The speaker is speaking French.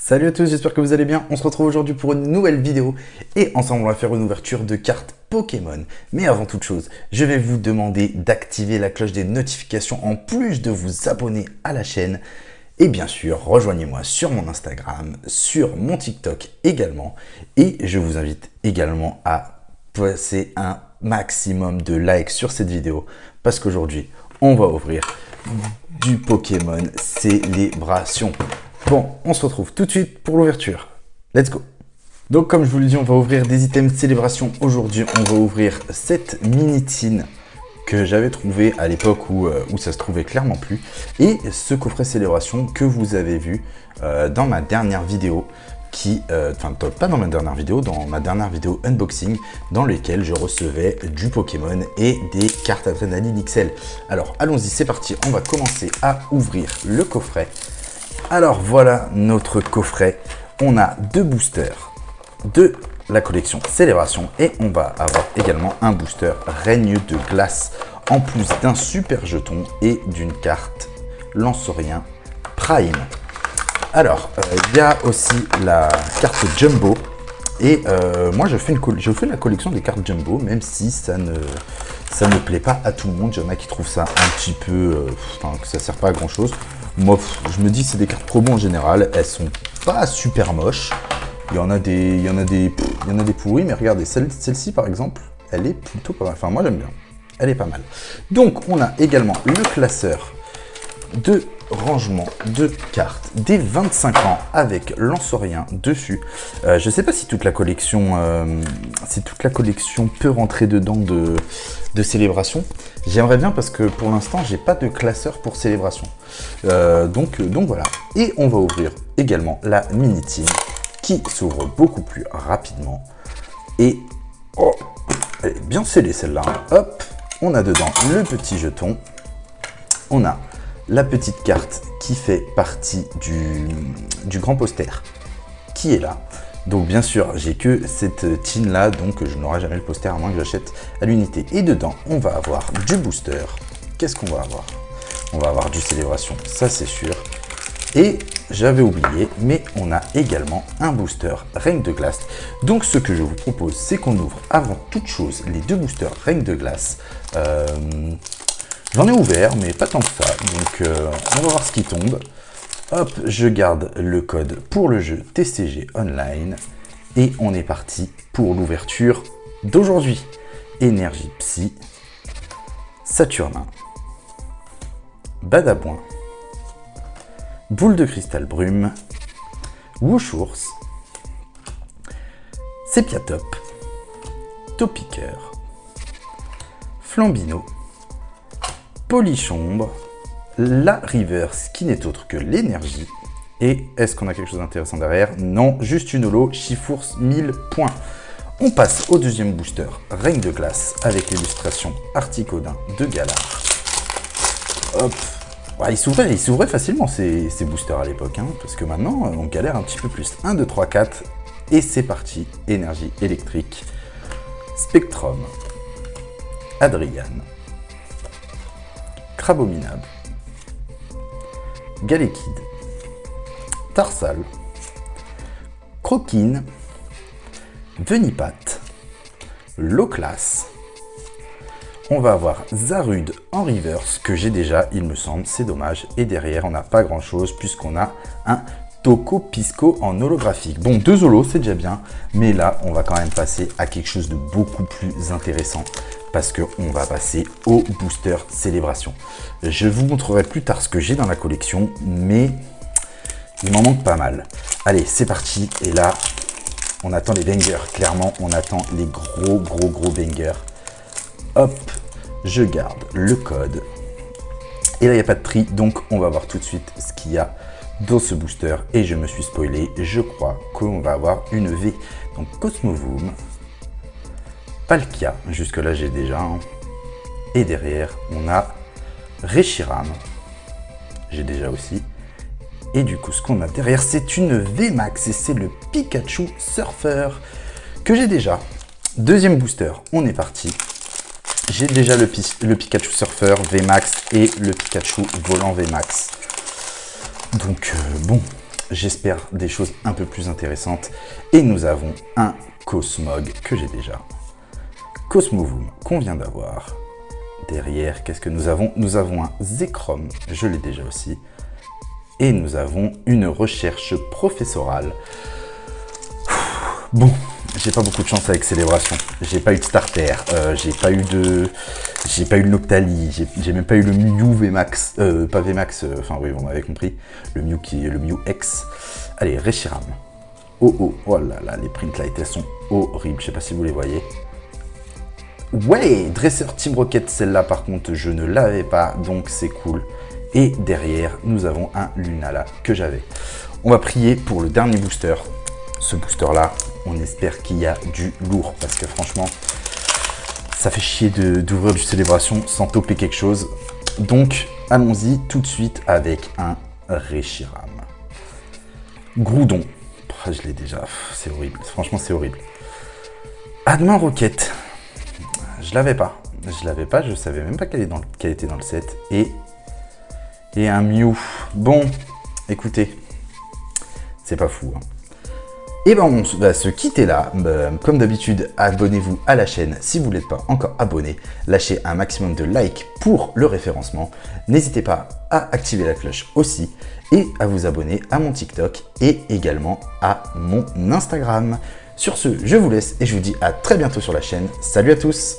Salut à tous, j'espère que vous allez bien. On se retrouve aujourd'hui pour une nouvelle vidéo et ensemble on va faire une ouverture de cartes Pokémon. Mais avant toute chose, je vais vous demander d'activer la cloche des notifications en plus de vous abonner à la chaîne. Et bien sûr, rejoignez-moi sur mon Instagram, sur mon TikTok également. Et je vous invite également à passer un maximum de likes sur cette vidéo parce qu'aujourd'hui, on va ouvrir du Pokémon Célébration. Bon, on se retrouve tout de suite pour l'ouverture. Let's go! Donc comme je vous l'ai dit, on va ouvrir des items célébration. Aujourd'hui, on va ouvrir cette mini-tine que j'avais trouvé à l'époque où ça se trouvait clairement plus. Et ce coffret célébration que vous avez vu dans ma dernière vidéo, pas dans ma dernière vidéo, dans ma dernière vidéo unboxing, dans lequel je recevais du Pokémon et des cartes Adrénaline XL. Alors allons-y, c'est parti, on va commencer à ouvrir le coffret. Alors voilà notre coffret, on a deux boosters de la collection Célébration et on va avoir également un booster Règne de Glace en plus d'un super jeton et d'une carte Lanceurien Prime. Alors il y a aussi la carte Jumbo et moi je fais la collection des cartes Jumbo même si ça ne plaît pas à tout le monde. Il y en a qui trouvent ça un petit peu, que ça sert pas à grand chose. Moi, je me dis que c'est des cartes promo en général. Elles sont pas super moches. Il y en a des pourris, mais regardez, celle-ci par exemple, elle est plutôt pas mal. Enfin, moi j'aime bien. Elle est pas mal. Donc, on a également le classeur de rangement de cartes des 25 ans avec Lanceurien dessus. Je sais pas si toute la collection peut rentrer dedans de Célébration. J'aimerais bien parce que pour l'instant j'ai pas de classeur pour Célébration. Donc voilà. Et on va ouvrir également la mini-tine qui s'ouvre beaucoup plus rapidement. Et oh, elle est bien scellée celle-là. Hop, on a dedans le petit jeton. On a la petite carte qui fait partie du grand poster qui est là. Donc bien sûr, j'ai que cette tine là, donc je n'aurai jamais le poster à moins que j'achète à l'unité. Et dedans, on va avoir du booster. Qu'est-ce qu'on va avoir? On va avoir du Célébration, ça c'est sûr. Et j'avais oublié, mais on a également un booster Règne de Glace. Donc ce que je vous propose, c'est qu'on ouvre avant toute chose les deux boosters Règne de Glace. J'en ai ouvert, mais pas tant que ça. Donc on va voir ce qui tombe. Hop, je garde le code pour le jeu TCG Online. Et on est parti pour l'ouverture d'aujourd'hui. Énergie Psy, Saturnin, Badabouin, Boule de Cristal Brume, Wushours, Sepiatop, Topiqueur, Flambino, Polichombre, la reverse qui n'est autre que l'énergie. Et est-ce qu'on a quelque chose d'intéressant derrière? Non, juste une holo, Chifours 1000 points. On passe au deuxième booster, Règne de Glace, avec l'illustration Articodin de Galar. Hop, ouais, il s'ouvrait facilement ces boosters à l'époque, hein, parce que maintenant on galère un petit peu plus. 1, 2, 3, 4, et c'est parti. Énergie électrique, Spectrum, Adrian, Crabominable, Galekid, Tarsal, Croquine, Venipat, Loclas. On va avoir Zarude en reverse que j'ai déjà, il me semble, c'est dommage. Et derrière, on n'a pas grand chose puisqu'on a un Toco Pisco en holographique. Bon, 2 holos, c'est déjà bien, mais là, on va quand même passer à quelque chose de beaucoup plus intéressant parce qu'on va passer au booster Célébration. Je vous montrerai plus tard ce que j'ai dans la collection, mais il m'en manque pas mal. Allez, c'est parti. Et là, on attend les bangers. Clairement, on attend les gros bangers. Hop, je garde le code. Et là, il n'y a pas de prix, donc on va voir tout de suite ce qu'il y a dans ce booster. Et je me suis spoilé, je crois qu'on va avoir une V. Donc Cosmovoom, Palkia, jusque là j'ai déjà. Hein. Et derrière, on a Reshiram, j'ai déjà aussi. Et du coup, ce qu'on a derrière, c'est une VMAX et c'est le Pikachu Surfer que j'ai déjà. Deuxième booster, on est parti. J'ai déjà le Pikachu Surfer VMAX et le Pikachu Volant VMAX. Donc bon, j'espère des choses un peu plus intéressantes. Et nous avons un Cosmog que j'ai déjà. Cosmovum qu'on vient d'avoir. Derrière, qu'est-ce que nous avons? Nous avons un Zekrom, je l'ai déjà aussi. Et nous avons une recherche professorale. Bon, j'ai pas beaucoup de chance avec Célébration. J'ai pas eu de starter, j'ai pas eu de Noctali, j'ai même pas eu le Mew VMAX, pas VMAX, enfin oui, vous m'avez compris. Le Mew qui est le Mew X. Allez, Reshiram. Oh là là, les printlights, elles sont horribles, je sais pas si vous les voyez. Ouais, Dresseur Team Rocket, celle-là par contre je ne l'avais pas, donc c'est cool. Et derrière, nous avons un Lunala que j'avais. On va prier pour le dernier booster. Ce booster-là, on espère qu'il y a du lourd, parce que franchement, ça fait chier d'ouvrir du Célébration sans toper quelque chose. Donc, allons-y tout de suite avec un Reshiram. Groudon. Je l'ai déjà, c'est horrible, franchement c'est horrible. Admin Rocket. Je l'avais pas, je savais même pas qu'elle était dans le set. Et un Mew. Bon, écoutez, c'est pas fou. Hein. Et ben on va se quitter là. Comme d'habitude, abonnez-vous à la chaîne si vous n'êtes pas encore abonné. Lâchez un maximum de likes pour le référencement. N'hésitez pas à activer la cloche aussi et à vous abonner à mon TikTok et également à mon Instagram. Sur ce, je vous laisse et je vous dis à très bientôt sur la chaîne. Salut à tous!